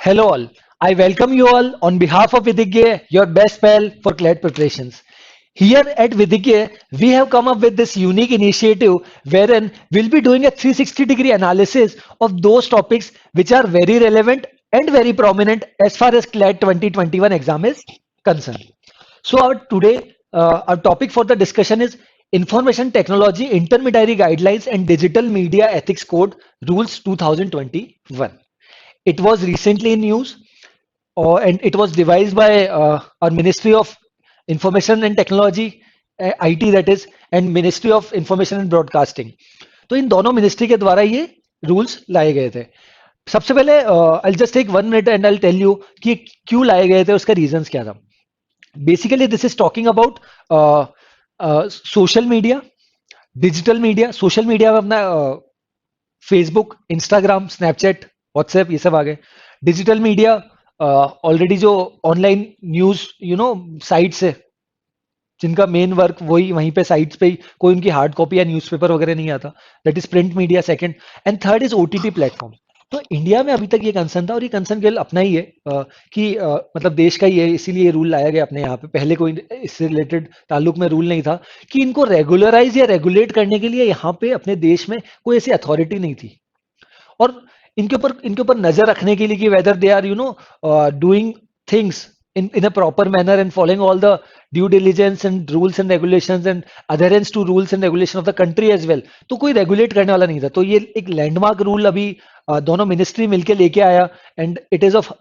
Hello all. I welcome you all on behalf of Vidigya, your best pal for CLET preparations. Here at Vidigya, we have come up with this unique initiative wherein we'll be doing a 360-degree analysis of those topics which are very relevant and very prominent as far as CLET 2021 exam is concerned. So our topic for the discussion is Information Technology Intermediary Guidelines and Digital Media Ethics Code Rules 2021. It was recently in news, and it was devised by our Ministry of Information and Technology, IT that is, and Ministry of Information and Broadcasting. तो इन दोनों ministry के द्वारा ये rules लाए गए थे. सबसे पहले I just take 1 minute and I tell you कि क्यों लाए गए थे, उसका रीजंस क्या था. Basically this is talking about social media, digital media. Social media में अपना फेसबुक, इंस्टाग्राम, स्नैपचैट, व्हाट्सएप, ये सब आ गए. डिजिटल मीडिया ऑलरेडी जो ऑनलाइन न्यूज साइट्स है जिनका मेन वर्क वही वहीं पे साइट्स पे ही, कोई उनकी हार्ड कॉपी या न्यूज़पेपर वगैरह नहीं आता. That is print media second, and third is OTT platform. तो इंडिया में अभी तक ये कंसर्न था, और ये कंसर्न केवल अपना ही है कि मतलब देश का ही है, इसीलिए ये रूल लाया गया अपने यहाँ पे. पहले कोई इससे रिलेटेड ताल्लुक में रूल नहीं था कि इनको रेगुलराइज या रेगुलेट करने के लिए यहाँ पे अपने देश में कोई ऐसी अथॉरिटी नहीं थी. और इनके ऊपर नजर रखने के लिए कि whether they are doing things in a proper manner and following all the due diligence and rules and regulations and adherence to rules and regulation of the country as well. तो कोई रेगुलेट करने वाला नहीं था. तो ये एक landmark rule अभी दोनों मिनिस्ट्री मिलके लेके आया, एंड इट इज ऑफ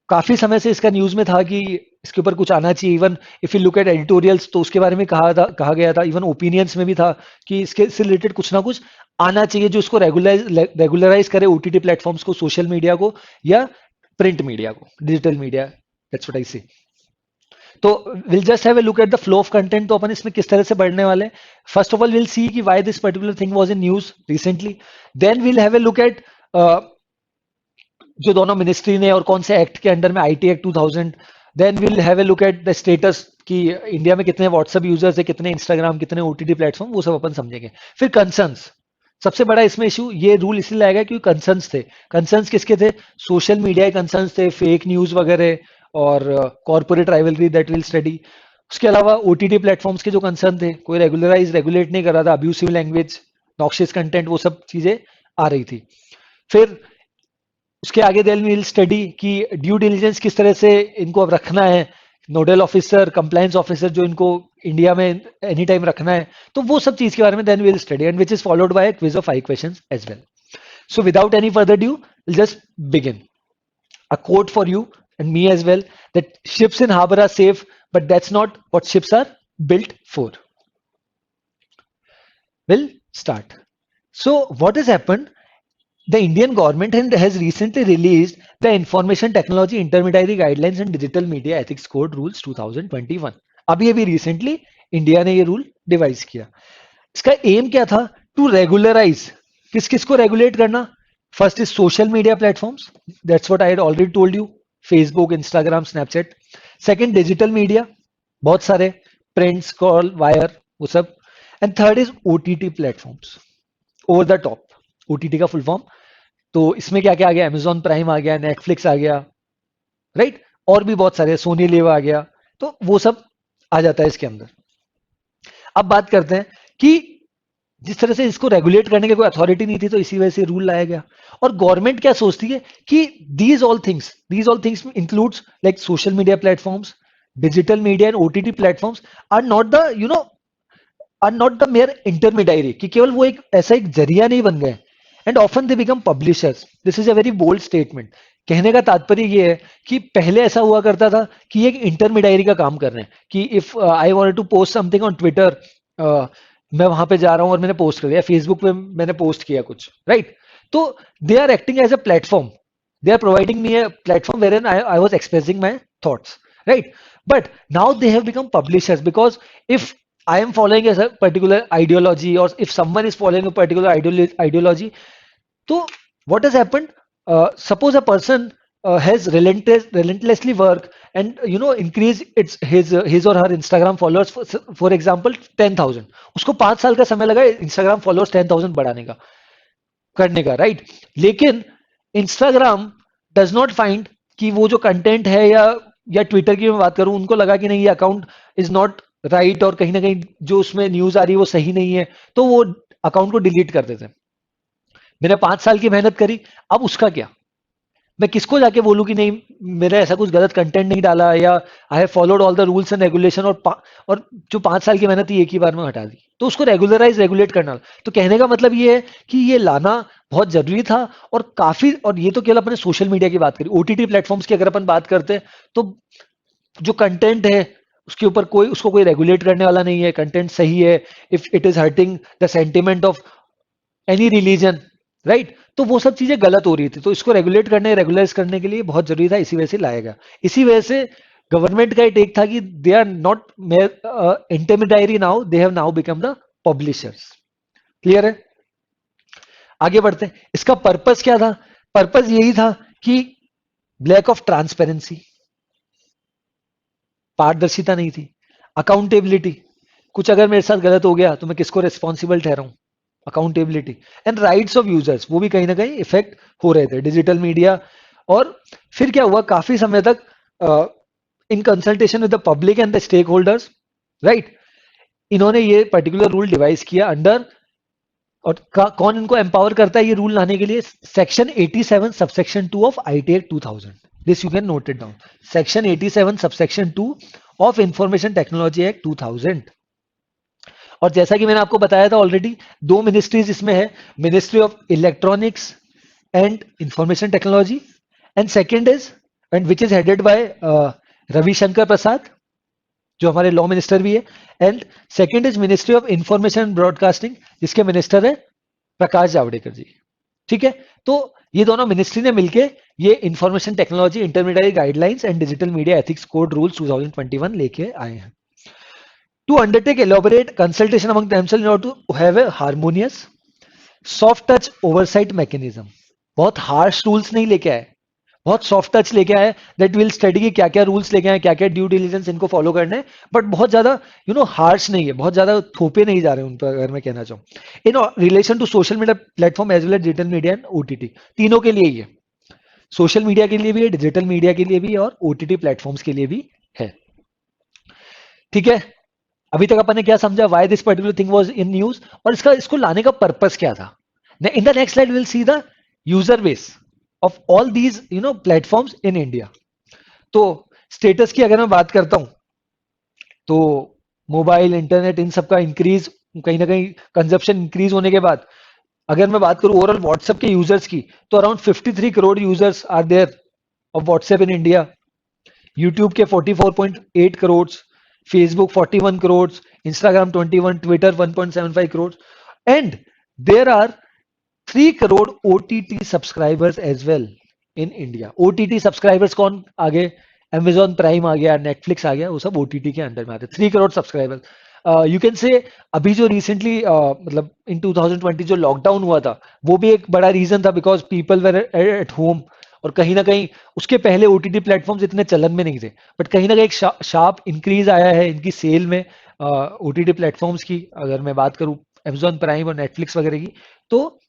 काफी समय से इसका न्यूज में था कि इसके ऊपर कुछ आना चाहिए. Even if you look at editorials तो उसके बारे में कहा गया था. इवन ओपिनियंस में भी था कि इसके से रिलेटेड कुछ ना कुछ आना चाहिए जो इसको रेगुलराइज करे, ओटीटी प्लेटफॉर्म्स को, सोशल मीडिया को या प्रिंट मीडिया को, digital media. That's what I say. तो will just have a look at the flow of content. तो अपन इसमें किस तरह से बढ़ने वाले हैं. First of all will see कि why this particular thing was in news recently. Then will have a look at जो दोनों मिनिस्ट्री ने और कौन से एक्ट के अंडर में, IT act 2000. Then will have a look at the status कि इंडिया में कितने व्हाट्सएप यूजर्स है, कितने इंस्टाग्राम, कितने ओटीटी प्लेटफॉर्म, वो सब अपन समझेंगे. फिर कंसर्न्स. सबसे बड़ा इसमें इशू ये रूल इसलिए लाया गया क्योंकि कंसर्न्स थे. कंसर्न्स किसके थे? सोशल मीडिया के कंसर्न्स थे, फेक न्यूज वगैरह और corporate rivalry that will study. उसके अलावा ओटीटी प्लेटफॉर्म्स के जो कंसर्न थे, कोई रेगुलेट नहीं कर रहा था, अब्यूसिव लैंग्वेज, नॉक्शियस कंटेंट, वो सब चीजें आ रही थी. फिर उसके आगे देन विल स्टडी कि ड्यू डिलिजेंस किस तरह से इनको अब रखना है, नोडल ऑफिसर, कंप्लायंस ऑफिसर जो इनको इंडिया में एनी टाइम रखना है. तो वो सब चीज के बारे में then will study, and which is followed by quiz of 5 questions as well. So without any further ado, we'll just begin. A quote for you and me as well, that ships in harbor are safe, but that's not what ships are built for. We'll start. So what has happened? The Indian government has recently released the Information Technology Intermediary Guidelines and Digital Media Ethics Code Rules 2021. अभी recently India ने ये rule devise किया. इसका aim क्या था? To regularise. किसको regulate करना? First is social media platforms, that's what I had already told you, Facebook, Instagram, Snapchat. Second digital media, बहुत सारे, प्रिंट्स, कॉल, वायर, वो सब. And third is OTT platforms, over the top. OTT का full form. तो इसमें क्या क्या आ गया? अमेजॉन प्राइम आ गया, नेटफ्लिक्स आ गया, राइट, और भी बहुत सारे, सोनी लिव आ गया. तो वो सब आ जाता है इसके अंदर. अब बात करते हैं कि जिस तरह से इसको रेगुलेट करने की कोई अथॉरिटी नहीं थी, तो इसी वजह से रूल लाया गया. और गवर्नमेंट क्या सोचती है कि these all things includes like social media platforms, digital media and OTT platforms are not the mere intermediary, कि केवल वो एक ऐसा एक जरिया नहीं बन गए. And often they become publishers. This is a very bold statement. कहने का तात्पर्य ये है कि पहले ऐसा हुआ करता था कि एक इंटरमीडियरी का काम कर रहे हैं, कि if I wanted to post something on Twitter, मैं वहां पे जा रहा हूं और मैंने पोस्ट कर दिया, फेसबुक पे मैंने पोस्ट किया कुछ, राइट. तो they are acting as a platform, they are providing me a platform wherein I was expressing my thoughts, right. But now they have become publishers, because if I am following a particular ideology, or if someone is following a particular ideology, so what has happened? Suppose a person has relentlessly work and increase his or her Instagram followers for example 10,000. उसको 5 साल का समय लगा Instagram followers 10,000 बढ़ाने का, करने का, right. लेकिन इंस्टाग्राम डज नॉट फाइंड कि वो जो कंटेंट है या ट्विटर की मैं बात करूं, उनको लगा कि नहीं ये अकाउंट इज नॉट राइट और कहीं ना कहीं जो उसमें न्यूज आ रही है वो सही नहीं है, तो वो अकाउंट को डिलीट कर देते हैं। मैंने 5 साल की मेहनत करी, अब उसका क्या? मैं किसको जाके बोलूं कि नहीं मेरा ऐसा कुछ गलत कंटेंट नहीं डाला, या I have followed all the rules and regulation, और जो 5 साल की मेहनत थी एक ही बार में हटा दी, तो उसको रेगुलराइज रेगुलेट करना। तो कहने का मतलब ये है कि ये लाना बहुत जरूरी था। और काफी, और ये तो केवल अपने सोशल मीडिया की बात करी, ओटीटी प्लेटफॉर्म्स की अगर अपन बात करते हैं, तो जो कंटेंट है उसके ऊपर कोई रेगुलेट करने वाला नहीं है, कंटेंट सही है, if it is hurting the sentiment of any religion, right, तो वो सब चीजें गलत हो रही थी, तो इसको रेगुलेट करने रेगुलाइज करने के लिए बहुत जरूरी था, इसी वजह से लाएगा। इसी वजह से गवर्नमेंट का एक टेक था कि they are not intermediary now, they have now become the publishers. Clear है? आगे बढ़ते हैं। इसका पर्पस क्या था? पर्पस यही था कि ब्लैक ऑफ ट्रांसपेरेंसी, पारदर्शिता नहीं थी, अकाउंटेबिलिटी, कुछ अगर मेरे साथ गलत हो गया तो मैं किसको रिस्पॉन्सिबल ठहराऊं, accountability, and rights of users, वो भी कहीं ना कहीं इफेक्ट हो रहे थे डिजिटल मीडिया। और फिर क्या हुआ, काफी समय तक in consultation with the public and the stakeholders, right, इन्होंने ये पर्टिकुलर रूल डिवाइस किया अंडर, और कौन इनको एम्पावर करता है ये रूल लाने के लिए? Section 87 subsection 2 of IT act 2000। This you can note it down, section 87 subsection 2 of information technology act 2000। और जैसा कि मैंने आपको बताया था ऑलरेडी, दो मिनिस्ट्रीज इसमें है, ministry of electronics and information technology, and second is, and which is headed by Ravishankar Prasad, जो हमारे लॉ मिनिस्टर भी है, and second is ministry of information broadcasting, जिसके मिनिस्टर है प्रकाश जावड़ेकर जी। ठीक है, तो ये दोनों मिनिस्ट्री ने मिलके ये information technology intermediate guidelines and digital media ethics code rules 2021 लेके आए हैं, to undertake elaborate consultation among themselves in order to have a harmonious soft touch oversight mechanism. बहुत हार्श रूल्स नहीं लेके आए, बहुत सॉफ्ट टच लेके आए, दैट विल स्टडी के क्या क्या रूल्स लेके आए, क्या क्या ड्यू डिलिजेंस इनको फॉलो करने हैं, बट बहुत ज्यादा हार्श नहीं है, बहुत ज्यादा थोपे नहीं जा रहे उन पर, अगर मैं कहना चाहूँ in relation to social media platform as well as digital media and OTT, तीनों के लिए ही है, सोशल मीडिया के लिए भी है, डिजिटल मीडिया के लिए भी, और ओटीटी प्लेटफॉर्म्स के लिए भी है। ठीक है, अभी तक अपन ने क्या समझा, why this particular thing was in news, और इसको लाने का पर्पस क्या था। In the next slide will see the user base of all these platforms in India. तो स्टेटस की अगर मैं बात करता हूं, तो मोबाइल इंटरनेट इन सब का इंक्रीज, कहीं ना कहीं कंजप्शन इंक्रीज होने के बाद, अगर मैं बात करूं ओवरऑल व्हाट्सएप के यूजर्स की, तो around 53 crore users are there of WhatsApp in India, YouTube के 44.8 crore, Facebook 41 crore, Instagram 21, Twitter 1.75 crore, and there are 3 crore OTT subscribers as well in India. OTT subscribers कौन आ गए? Amazon प्राइम आ गया, नेटफ्लिक्स आ गया, वो सब ओटीटी के अंडर में आते हैं। 3 crore subscribers, you can say. अभी जो रिसेंटली मतलब इन 2020 जो लॉकडाउन हुआ था, वो भी एक बड़ा रीजन था, because people were at home, और कहीं ना कहीं उसके पहले ओटीटी प्लेटफॉर्म्स इतने चलन में नहीं थे, बट कहीं ना कहीं एक शार्प इंक्रीज आया है इनकी सेल में, ओटीटी प्लेटफॉर्म्स की अगर मैं बात करूं, Amazon प्राइम और नेटफ्लिक्स वगैरह की, तो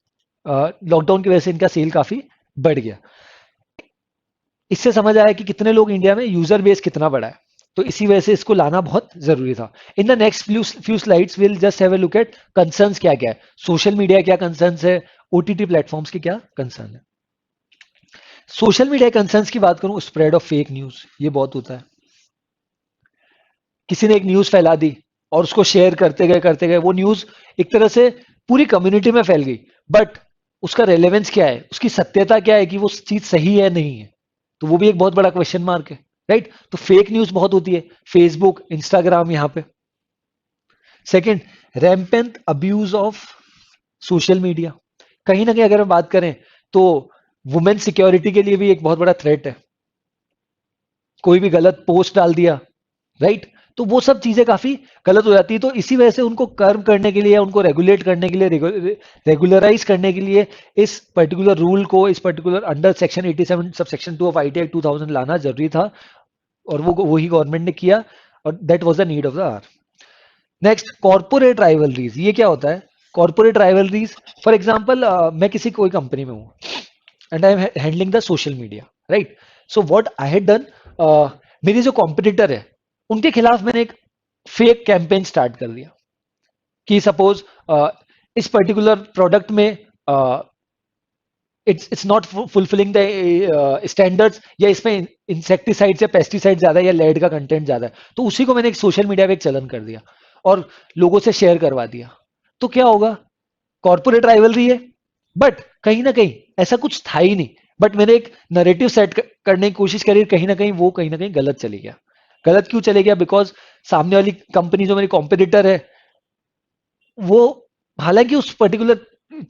लॉकडाउन की वजह से इनका सेल काफी बढ़ गया। इससे समझ आया कि कितने लोग इंडिया में, यूजर बेस कितना बड़ा है, तो इसी वजह से इसको लाना बहुत जरूरी था। In the next few slides will just have a look eight concerns क्या क्या है, सोशल मीडिया क्या कंसर्न्स है, ओटीटी प्लेटफॉर्म्स के क्या कंसर्न है। सोशल मीडिया कंसर्न्स की बात करूं, स्प्रेड ऑफ फेक न्यूज, ये बहुत होता है। किसी ने एक न्यूज फैला दी और उसको शेयर करते गए वो न्यूज एक तरह से पूरी कम्युनिटी में फैल गई, बट उसका रेलेवेंस क्या है, उसकी सत्यता क्या है कि वो चीज सही है नहीं है, तो वो भी एक बहुत बड़ा क्वेश्चन मार्क है, राइट। तो फेक न्यूज बहुत होती है, फेसबुक इंस्टाग्राम यहाँ पे। Second, rampant abuse of social media, कहीं ना कहीं अगर हम बात करें तो वुमेन सिक्योरिटी के लिए भी एक बहुत बड़ा थ्रेट है, कोई भी गलत पोस्ट डाल दिया, राइट, तो वो सब चीजें काफी गलत हो जाती है। तो इसी वजह से उनको कर्व करने के लिए, उनको रेगुलेट करने के लिए, रेगुलराइज करने के लिए इस पर्टिकुलर रूल को, इस particular under section 87 sub section 2 of IT act 2000 लाना जरूरी था, और वो वही गवर्नमेंट ने किया, और that was the need of the hour. Next, corporate rivalries, ये क्या होता है? कॉर्पोरेट राइवलरीज, फॉर एग्जाम्पल मैं किसी कोई कंपनी में हूँ, and I'm handling the social media, right? So what I had done, मेरी जो कॉम्पिटिटर है उनके खिलाफ मैंने एक फेक कैंपेन स्टार्ट कर दिया कि सपोज इस पर्टिकुलर प्रोडक्ट में it's not fulfilling the standards, या इसमें इंसेक्टिसाइड्स या पेस्टिसाइड ज्यादा है या लेड का कंटेंट ज्यादा है, तो उसी को मैंने एक सोशल मीडिया पे एक चलन कर दिया और लोगों से शेयर करवा दिया। तो क्या होगा, कॉर्पोरेट राइवलरी है, बट कहीं ना कहीं ऐसा कुछ था ही नहीं, बट मैंने एक नरेटिव सेट करने की कोशिश करी, कहीं ना कहीं वो कहीं ना कहीं गलत चली गया। गलत क्यों चले गया, बिकॉज सामने वाली कंपनी जो मेरी कॉम्पिटिटर है वो हालांकि उस पर्टिकुलर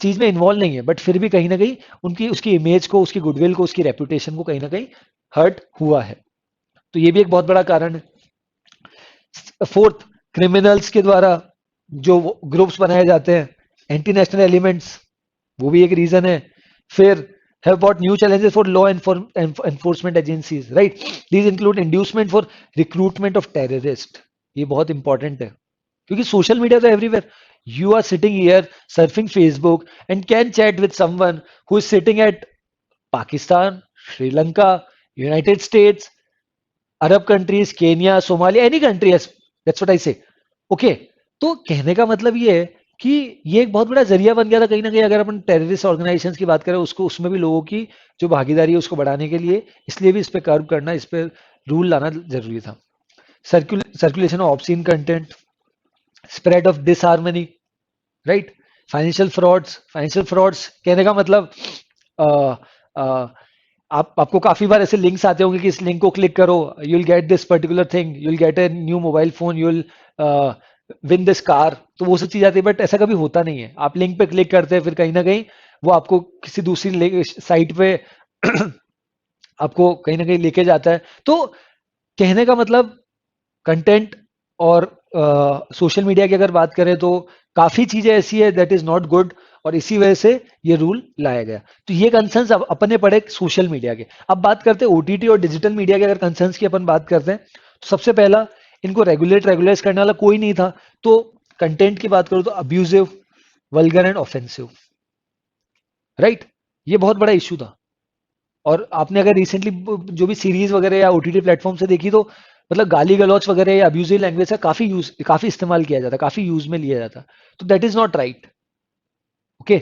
चीज में इन्वॉल्व नहीं है, बट फिर भी कहीं ना कहीं उनकी उसकी इमेज को, उसकी गुडविल को, उसकी रेपुटेशन को कहीं ना कहीं हर्ट हुआ है। तो ये भी एक बहुत बड़ा कारण है। फोर्थ, क्रिमिनल्स के द्वारा जो ग्रुप्स बनाए जाते हैं, एंटी नेशनल एलिमेंट्स, वो भी एक रीजन है। फिर have brought new challenges for law enforcement agencies, right? These include inducement for recruitment of terrorists. ये बहुत इंपॉर्टेंट है क्योंकि सोशल मीडिया तो everywhere, you are sitting here surfing Facebook and can chat with someone who is sitting at Pakistan, Sri Lanka, United States, Arab countries, Kenya, Somalia, any country, that's what I say. Okay, तो कहने का मतलब ये है कि ये एक बहुत बड़ा जरिया बन गया था कहीं ना कहीं, अगर अपन टेररिस्ट ऑर्गेनाइजेशंस की बात करें उसको, उसमें भी लोगों की जो भागीदारी है उसको बढ़ाने के लिए, इसलिए भी इस पे कर्व करना, इस पे रूल लाना जरूरी था। Circulation of obscene content, spread of disharmony, right? Financial frauds कहने का मतलब अ, अ, आपको काफी बार ऐसे लिंक्स आते होंगे कि इस लिंक को क्लिक करो, you will get this particular thing, you will get a new mobile phone, you will win this car, तो वो सब चीज आती है, बट ऐसा कभी होता नहीं है। आप लिंक पे क्लिक करते हैं, फिर कहीं ना कहीं वो आपको किसी दूसरी साइट पे आपको कहीं ना कहीं लेके जाता है। तो कहने का मतलब कंटेंट और सोशल मीडिया की अगर बात करें तो काफी चीजें ऐसी है दैट इज नॉट गुड, और इसी वजह से ये रूल लाया गया। तो ये कंसर्न्स अब अपने पड़े सोशल मीडिया के। अब बात करते हैं ओटीटी और डिजिटल मीडिया के, अगर कंसर्न्स की अपन बात करते हैं तो सबसे पहला, इनको रेगुलाइज करने वाला कोई नहीं था। तो कंटेंट की बात करूं तो abusive, vulgar and offensive, right? ये बहुत बड़ा इशू था। और आपने अगर रिसेंटली जो भी सीरीज वगैरह या ओटीटी प्लेटफॉर्म से देखी तो मतलब गाली गलौच वगैरह या अब्यूजिव लैंग्वेज का काफी इस्तेमाल किया जाता, काफी यूज में लिया जाता। तो that is not right. Okay,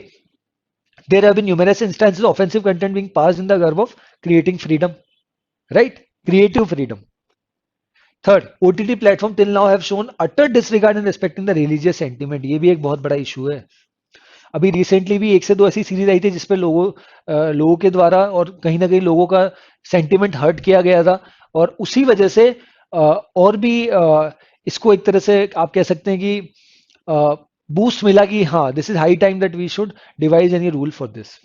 there have been numerous instances of offensive content being passed in the garb of creating freedom, right? Creative freedom. Third, OTT platform till now have shown utter disregard in respecting the religious sentiment. ये भी एक बहुत बड़ा issue है। अभी recently भी एक से दो ऐसी सीरीज आई थी जिसपे लोगों के द्वारा और कहीं ना कहीं लोगों का सेंटिमेंट हर्ट किया गया था, और उसी वजह से और भी इसको एक तरह से आप कह सकते हैं कि बूस्ट मिला कि हाँ, this is high time that we should devise any rule for this.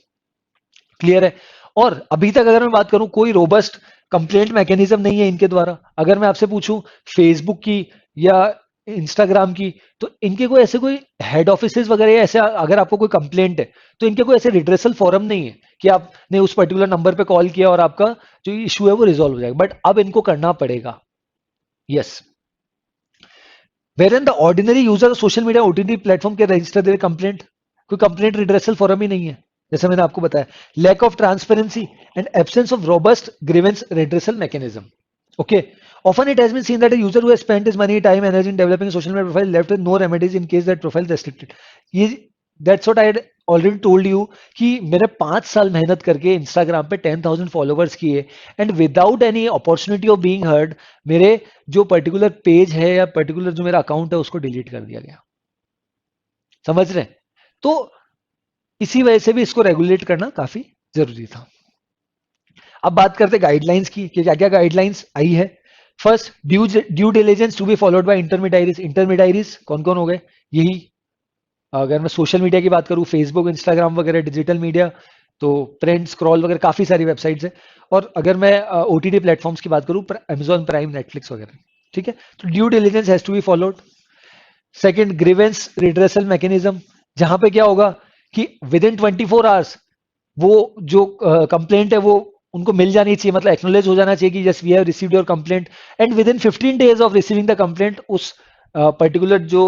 Clear है? और अभी तक अगर मैं बात करूं, कोई रोबस्ट कंप्लेंट मैकेनिज्म नहीं है इनके द्वारा। अगर मैं आपसे पूछूं फेसबुक की या इंस्टाग्राम की, तो इनके कोई ऐसे कोई हेड ऑफिसेज वगैरह या ऐसे, अगर आपको कोई कंप्लेंट है तो इनके कोई ऐसे रिड्रेसल फोरम नहीं है कि आपने उस पर्टिकुलर नंबर पे कॉल किया और आपका जो इशू है वो रिजॉल्व हो जाएगा, बट अब इनको करना पड़ेगा। Yes, where in the ordinary user social media OTT platform के रजिस्टर दे कंप्लेंट, कोई कंप्लेंट रिड्रेसल फोरम ही नहीं है, जैसे मैंने आपको बताया। Lack of transparency and absence of robust grievance redressal mechanism. Okay. Often it has been seen that a user who has spent his money, time, energy in developing a social media profile left with no remedies in case that profile is restricted. ये that's what I had already told you कि मैंने 5 साल मेहनत करके Instagram पे 10,000 followers किए, and without any opportunity of being heard मेरे जो पर्टिकुलर पेज है या पर्टिकुलर जो मेरा अकाउंट है उसको डिलीट कर दिया गया। समझ रहे हैं? तो इसी वजह से भी इसको रेगुलेट करना काफी जरूरी था। अब बात करते हैं गाइडलाइंस की कि क्या क्या गाइडलाइंस आई है। First, due diligence to be followed by intermediaries. Intermediaries कौन कौन हो गए? यही, अगर मैं सोशल मीडिया की बात करूं, फेसबुक, इंस्टाग्राम वगैरह, डिजिटल मीडिया, तो प्रिंट, स्क्रॉल वगैरह काफी सारी वेबसाइट्स है। और अगर मैं ओटीटी प्लेटफॉर्म्स की बात करूं, अमेजॉन प्राइम, नेटफ्लिक्स वगैरह, ठीक है? तो due diligence has to be followed. Second, grievance redressal mechanism, जहां पे क्या होगा कि विद इन 24 आवर्स वो जो कंप्लेंट है वो उनको मिल जानी चाहिए, मतलब एक्नोलेज हो जाना चाहिए कि yes we have received your complaint, and within 15 days of receiving the complaint उस पर्टिकुलर जो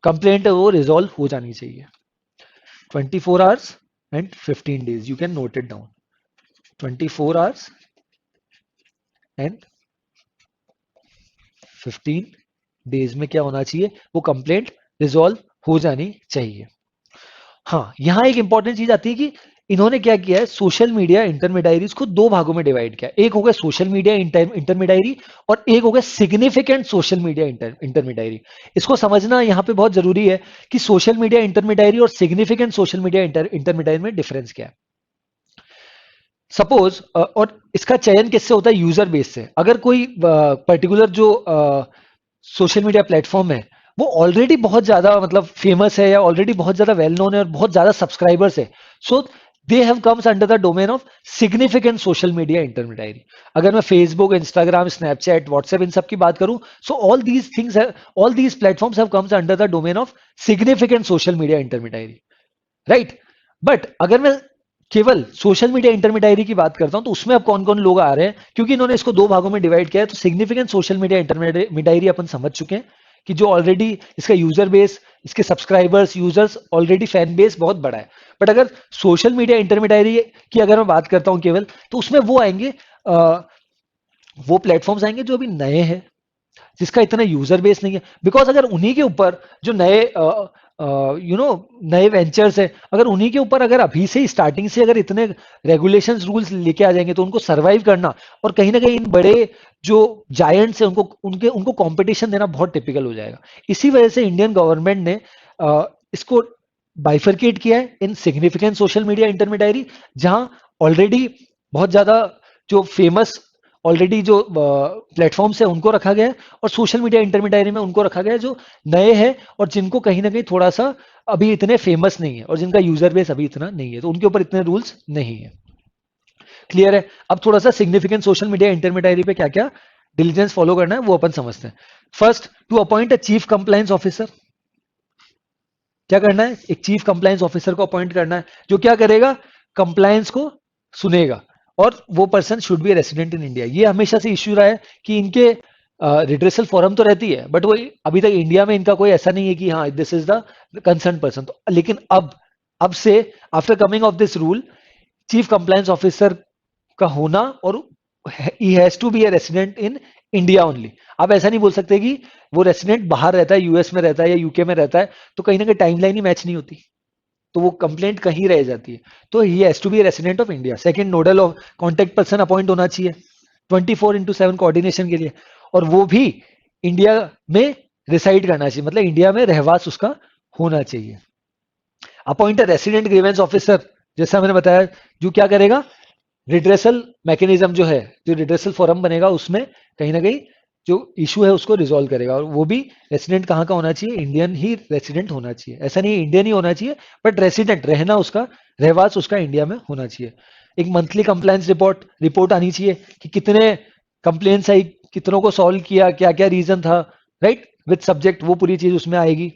कंप्लेंट है वो रिजॉल्व हो जानी चाहिए। 24 hours and 15 days, you can note it down. 24 hours and 15 days में क्या होना चाहिए, वो कंप्लेंट रिजॉल्व हो जानी चाहिए। हाँ, यहां एक इंपॉर्टेंट चीज आती है कि इन्होंने क्या किया है, सोशल मीडिया इंटरमीडियरीज को दो भागों में डिवाइड किया। एक हो गया सोशल मीडिया इंटरमीडियरी और एक हो गया सिग्निफिकेंट सोशल मीडिया इंटरमीडियरी। इसको समझना यहां पे बहुत जरूरी है कि सोशल मीडिया इंटरमीडियरी और सिग्निफिकेंट सोशल मीडिया इंटरमीडियरी में डिफरेंस क्या है। सपोज और इसका चयन किससे होता है, यूजर बेस से। अगर कोई पर्टिकुलर जो सोशल मीडिया प्लेटफॉर्म है वो ऑलरेडी बहुत ज्यादा मतलब फेमस है या ऑलरेडी बहुत ज्यादा वेल नोन है और बहुत ज्यादा सब्सक्राइबर्स है, so they have comes under the domain of significant social media intermediary. अगर मैं फेसबुक, इंस्टाग्राम, स्नैपचैट, व्हाट्सएप इन सब की बात करूं, so all these things, all these platforms have comes under the domain of significant social media intermediary, right. But अगर मैं केवल सोशल मीडिया इंटरमीडियरी की बात करता हूं तो उसमें अब कौन कौन लोग आ रहे हैं, क्योंकि इन्होंने इसको दो भागों में डिवाइड किया है। तो सिग्निफिकेंट सोशल मीडिया इंटरमीडियरी अपन समझ चुके हैं कि जो ऑलरेडी इसका यूजर बेस, इसके subscribers, users, already fan base बहुत बड़ा है। बट अगर सोशल मीडिया इंटरमीडियरी की अगर मैं बात करता हूं केवल, तो उसमें वो आएंगे, वो प्लेटफॉर्म्स आएंगे जो अभी नए हैं, जिसका इतना यूजर बेस नहीं है। बिकॉज अगर उन्हीं के ऊपर जो नए नए वेंचर्स है, अगर उन्हीं के ऊपर अगर अभी से ही स्टार्टिंग से अगर इतने रेगुलेशंस रूल्स लेके आ जाएंगे तो उनको सरवाइव करना और कहीं ना कहीं इन बड़े जो जायंट्स है उनको कंपटीशन देना बहुत टिपिकल हो जाएगा। इसी वजह से इंडियन गवर्नमेंट ने इसको बाइफरकेट किया है इन सिग्निफिकेंट सोशल मीडिया इंटरमीडियरी, जहां ऑलरेडी बहुत ज्यादा जो फेमस ऑलरेडी जो प्लेटफॉर्म्स है उनको रखा गया है, और सोशल मीडिया इंटरमीडियरी में उनको रखा गया है जो नए हैं और जिनको कहीं ना कहीं थोड़ा सा अभी इतने फेमस नहीं है और जिनका यूजर बेस अभी इतना नहीं है, तो उनके ऊपर इतने रूल्स नहीं है। क्लियर है। अब थोड़ा सा सिग्निफिकेंट सोशल मीडिया इंटरमीडियरी पे क्या क्या डिलीजेंस फॉलो करना है वो अपन समझते हैं। First, to appoint a chief compliance officer. क्या करना है, एक चीफ कंप्लायंस ऑफिसर को अपॉइंट करना है जो क्या करेगा, कंप्लायंस को सुनेगा, और वो person should be resident in India. ये हमेशा से इश्यू रहा है कि इनके रिड्रेसल फोरम तो रहती है बट वो अभी तक इंडिया में इनका कोई ऐसा नहीं है कि हाँ this is the concern person. तो लेकिन अब से after coming of this rule, chief compliance officer का होना, और he has to be a resident in India only. आप ऐसा नहीं बोल सकते कि वो रेसिडेंट बाहर रहता है, यूएस में रहता है या यूके में रहता है, तो कहीं ना कहीं टाइमलाइन ही मैच नहीं होती, तो वो कंप्लेंट कहीं रह जाती है। तो he has to be resident of India. Second, nodal of contact person appoint होना चाहिए 24/7 कोऑर्डिनेशन के लिए, और वो भी इंडिया में रिसाइड करना चाहिए, मतलब इंडिया में रहवास उसका होना चाहिए। Appoint a resident grievance officer, जैसा मैंने बताया, जो क्या करेगा, रिड्रेसल मैकेनिज्म जो है, जो रिड्रेसल फोरम बनेगा उसमें कहीं ना कहीं जो इशू है उसको रिजोल्व करेगा, और वो भी रेसिडेंट कहाँ का होना चाहिए, इंडियन ही रेसिडेंट होना चाहिए। ऐसा नहीं इंडियन ही होना चाहिए बट रेसिडेंट रहना उसका, रहवास उसका इंडिया में होना चाहिए। एक मंथली कंप्लायंस रिपोर्ट रिपोर्ट आनी चाहिए कि कितने कंप्लेंट्स आई, कितनों को सॉल्व किया, क्या क्या रीजन था, राइट, विद सब्जेक्ट, वो पूरी चीज उसमें आएगी।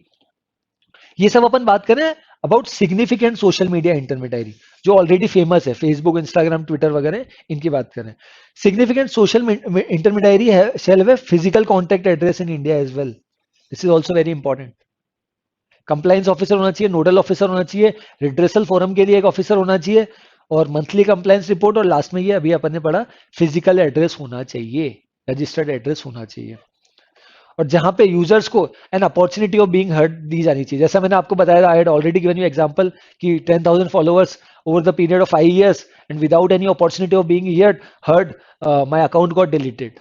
ये सब अपन बात करें about significant social media intermediary जो ऑलरेडी फेमस है, फेसबुक, इंस्टाग्राम, ट्विटर वगैरह, इनकी बात करें। सिग्निफिकेंट सोशल इंटरमीडियरी है shall have physical contact address in India as well, this is also very important. Compliance officer होना चाहिए, नोडल ऑफिसर होना चाहिए, रिड्रेसल फोरम के लिए एक ऑफिसर होना चाहिए, और मंथली कंप्लायंस रिपोर्ट, और लास्ट में ये अभी अपन ने पढ़ा फिजिकल एड्रेस होना चाहिए, रजिस्टर्ड एड्रेस होना चाहिए। और जहां पे यूजर्स को an opportunity of being heard दी जानी चाहिए, जैसा मैंने आपको बताया, I had already given you example कि 10,000 followers over the period of 5 years and without any opportunity of being heard, my account got deleted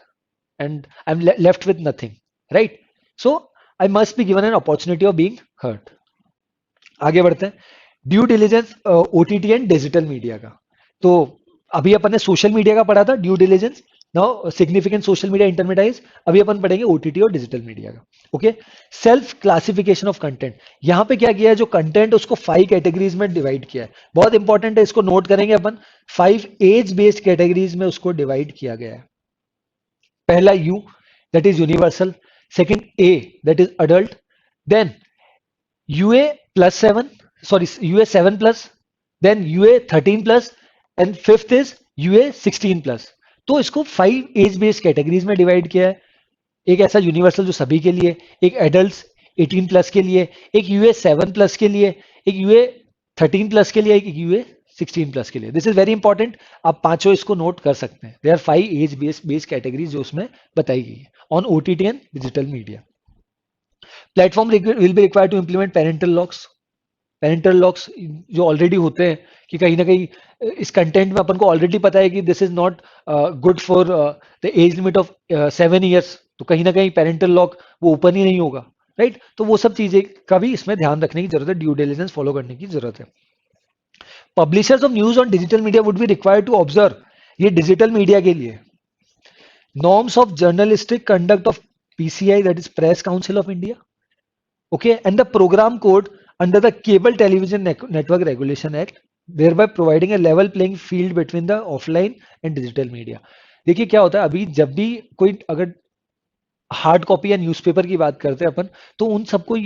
and I am left with nothing, right. So I must be given an opportunity of being heard. आगे बढ़ते हैं, due diligence OTT and digital media का। तो अभी अपन ने social media का पढ़ा था, due diligence. Now significant social media intermediate, अभी अपन पढ़ेंगे ओटीटी और डिजिटल मीडिया का। Okay, self classification of content. यहां पे क्या किया है, जो कंटेंट उसको 5 कैटेगरीज में डिवाइड किया है, बहुत इंपॉर्टेंट है, इसको नोट करेंगे अपन। 5 एज बेस्ड कैटेगरीज में उसको डिवाइड किया गया है। पहला U, that is universal. Second A, that is adult. Then UA +7, sorry, UA 7+, then UA 13+, and fifth is UA 16+। तो इसको 5 एज बेस्ड कैटेगरीज में डिवाइड किया है। एक ऐसा यूनिवर्सल जो सभी के लिए, एक एडल्ट 18+ के लिए, एक UA 7+ के लिए, एक UA 13+ के लिए, एक UA 16 प्लस के लिए। दिस इज वेरी इंपॉर्टेंट, आप पांचों इसको नोट कर सकते हैं। There are 5 age based categories जो उसमें बताई गई है on OTT and digital media. Platform will be required to implement parental locks. Parental locks जो ऑलरेडी होते हैं कि कहीं ना कहीं इस कंटेंट में अपन को ऑलरेडी पता है कि this is not good for the age limit of 7 years, तो कहीं ना कहीं पेरेंटल लॉक वो ओपन ही नहीं होगा, राइट। तो वो सब चीजें का भी इसमें ध्यान रखने की जरूरत है, ड्यू डिलिजेंस फॉलो करने की जरूरत है। Publishers of news on digital media would be required to observe, ये डिजिटल मीडिया के लिए, norms of journalistic conduct of PCI, that is Press Council of India, okay, and the program code under the Cable Television Network Regulation Act, thereby providing a level playing field between the offline and digital media. देखिए क्या होता है, अभी जब भी कोई अगर hard copy या न्यूज़पेपर की बात करते हैं अपन, तो उन सबको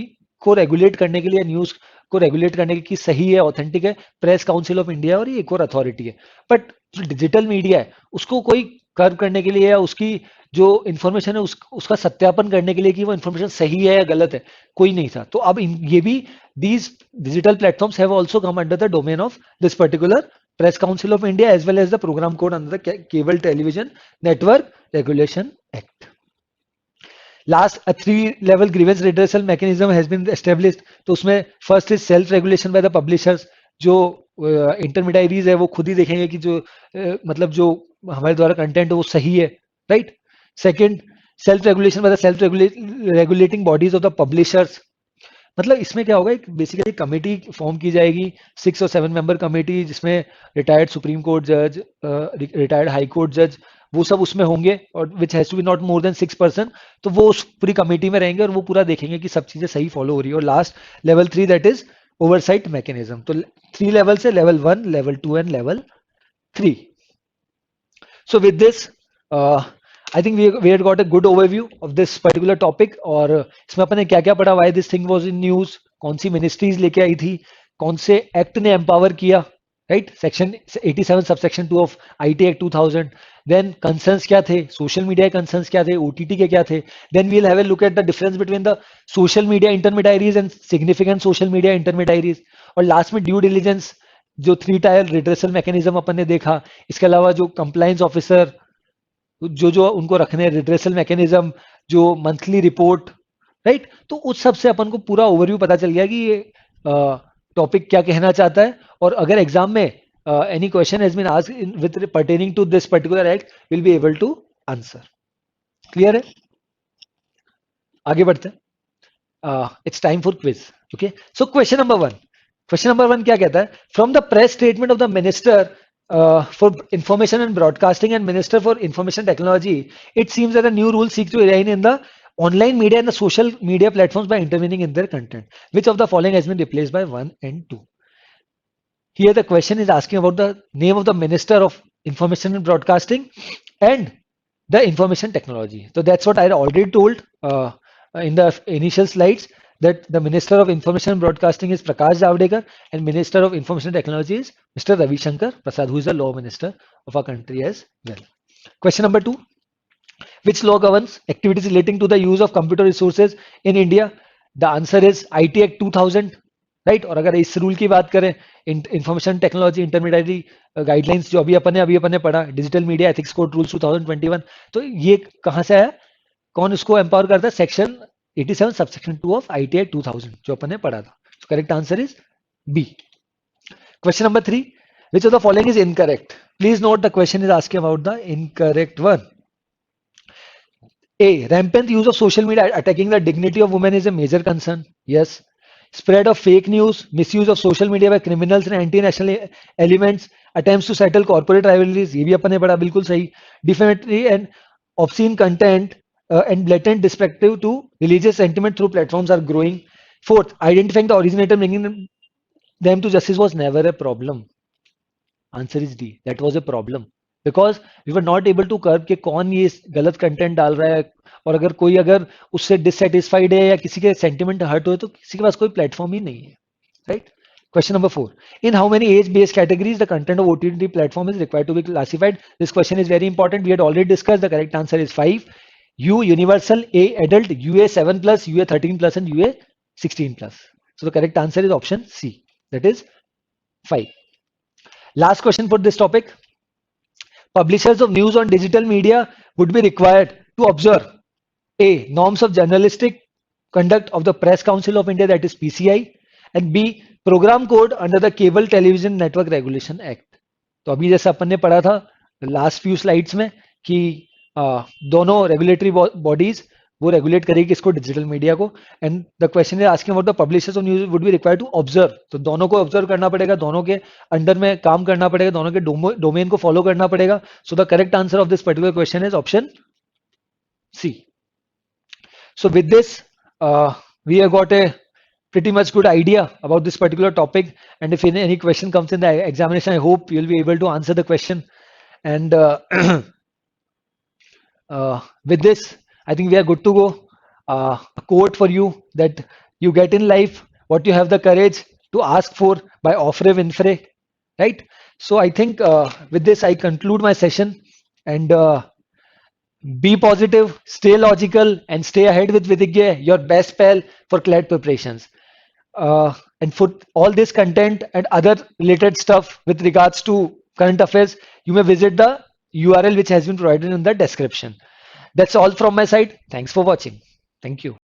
को रेगुलेट करने के लिए, न्यूज़ को रेगुलेट करने के कि सही है, ऑथेंटिक है, प्रेस काउंसिल ऑफ इंडिया और ये एक और अथॉरिटी है। बट जो डिजिटल मीडिया है उसको कोई कर्व करने के लिए या उसकी जो इंफॉर्मेशन है उसका सत्यापन करने के लिए कि वो इंफॉर्मेशन सही है या गलत है, कोई नहीं था। तो अब ये भी these digital platforms have also come under the domain of this particular Press Council of India as well as the programme code under the cable television network regulation act. Last, a 3-level grievance redressal mechanism has been established। तो उसमें first is self regulation by the publishers, जो intermediaries है वो खुद ही देखेंगे कि जो मतलब जो हमारे द्वारा कंटेंट है वो सही है, right. Second, self regulation by the self regulating bodies of the publishers. मतलब इसमें क्या होगा, एक बेसिकली कमेटी फॉर्म की जाएगी, 6 और 7 मेंबर कमेटी, जिसमें रिटायर्ड सुप्रीम कोर्ट जज, रिटायर्ड हाई कोर्ट जज, वो सब उसमें होंगे, और which has to be not more than 6%। तो वो उस पूरी कमेटी में रहेंगे और वो पूरा देखेंगे कि सब चीजें सही फॉलो हो रही है। और last level 3, that is oversight mechanism. तो 3 लेवल से level 1, level 2 and level 3। So with this, I think we had got a good overview of this particular topic। और इसमें अपन ने क्या क्या पढ़ा, why this thing was in news, कौन सी ministries लेके आई थी, कौन से एक्ट ने एम्पावर किया, right, section 87 subsection 2 of IT act 2000। Then concerns क्या थे, सोशल मीडिया के कंसर्न्स क्या थे, ओटीटी के क्या थे। Then we'll have a look at the difference between the social media intermediaries and significant social media intermediaries. और लास्ट में ड्यू डिलिजेंस, जो 3 टायर रिड्रेसल मैकेनिज्म अपन ने देखा। इसके अलावा जो कंप्लायंस ऑफिसर जो उनको रखने हैं, रिड्रेसल मैकेनिज्म, जो मंथली रिपोर्ट, राइट। तो उस सब से अपन को पूरा ओवरव्यू पता चल गया कि ये टॉपिक क्या कहना चाहता है। और अगर एग्जाम में any question has been asked with pertaining to this particular act, will be able to answer. Clear है? आगे बढ़ते हैं। It's time for quiz. Okay, so question number 1। Question number 1 क्या कहता है, from the press statement of the minister for information and broadcasting and minister for information technology, it seems that a new rule seeks to align in the online media and the social media platforms by intervening in their content. Which of the following has been replaced by 1 and 2? Here the question is asking about the name of the minister of information and broadcasting and the information technology. So that's what I already told in the initial slides, that the Minister of Information and Broadcasting is Prakash Javadekar and Minister of Information Technology is Mr. Ravi Shankar Prasad, who is the law minister of our country as well. Question number 2. Which law governs activities relating to the use of computer resources in India? The answer is IT Act 2000, right. और अगर इस rule की बात करें, information technology intermediary guidelines जो अभी अपन ने पढ़ा, digital media ethics code rules 2021, तो ये कहां से आया, कौन इसको एम्पावर करता है, section 87 subsection 2 of IT act 2000 जो अपन ने पढ़ा था। Correct answer is B. Question number 3, which of the following is incorrect? Please note the question is asking about the incorrect one. A, rampant use of social media attacking the dignity of women is a major concern. Yes. Spread of fake news, misuse of social media by criminals and anti-national elements, attempts to settle corporate rivalries, ये भी अपन ने पढ़ा, बिल्कुल सही। Defamatory and obscene content and blatant disrespectful to religious sentiment through platforms are growing. Fourth, identifying the originator, bringing them to justice was never a problem. Answer is D, that was a problem. Because we were not able to curb कि कौन ये गलत content डाल रहा है, और अगर कोई अगर उससे डिससेटिस्फाइड है या किसी के सेंटिमेंट हर्ट हो तो किसी के पास कोई प्लेटफॉर्म ही नहीं है, right. Question number 4. In how many age-based categories the content of OTT platform is required to be classified? This question is very important. We had already discussed. The correct answer is 5. U universal, A adult, UA 7+, UA 13+, and UA 16+. So the correct answer is option C. That is 5. Last question for this topic. Publishers of news on digital media would be required to observe A. Norms of journalistic conduct of the Press Council of India, that is PCI, and B. Program code under the Cable Television Network Regulation Act. तो अभी जैसे अपन ने पढ़ा था last few slides में कि दोनों regulatory bodies वो रेगुलेट करेगी किसको, डिजिटल मीडिया को. And the question is asking about the publishers of news would be required to observe. तो दोनों को ऑब्जर्व करना पड़ेगा, दोनों के अंडर में काम करना पड़ेगा, दोनों के डोमेन को फॉलो करना पड़ेगा. So the correct answer of this particular question is option C. So with this, we have got a pretty much good idea about this particular topic. And if any question comes in the examination, I hope you'll be able to answer the question. And with this, I think we are good to go. A quote for you that you get in life what you have the courage to ask for by Ofre Winfrey, right? So I think with this, I conclude my session. And be positive, stay logical, and stay ahead with Vidya, your best pal for CLAT preparations. And for all this content and other related stuff with regards to current affairs, you may visit the URL which has been provided in the description. That's all from my side. Thanks for watching. Thank you.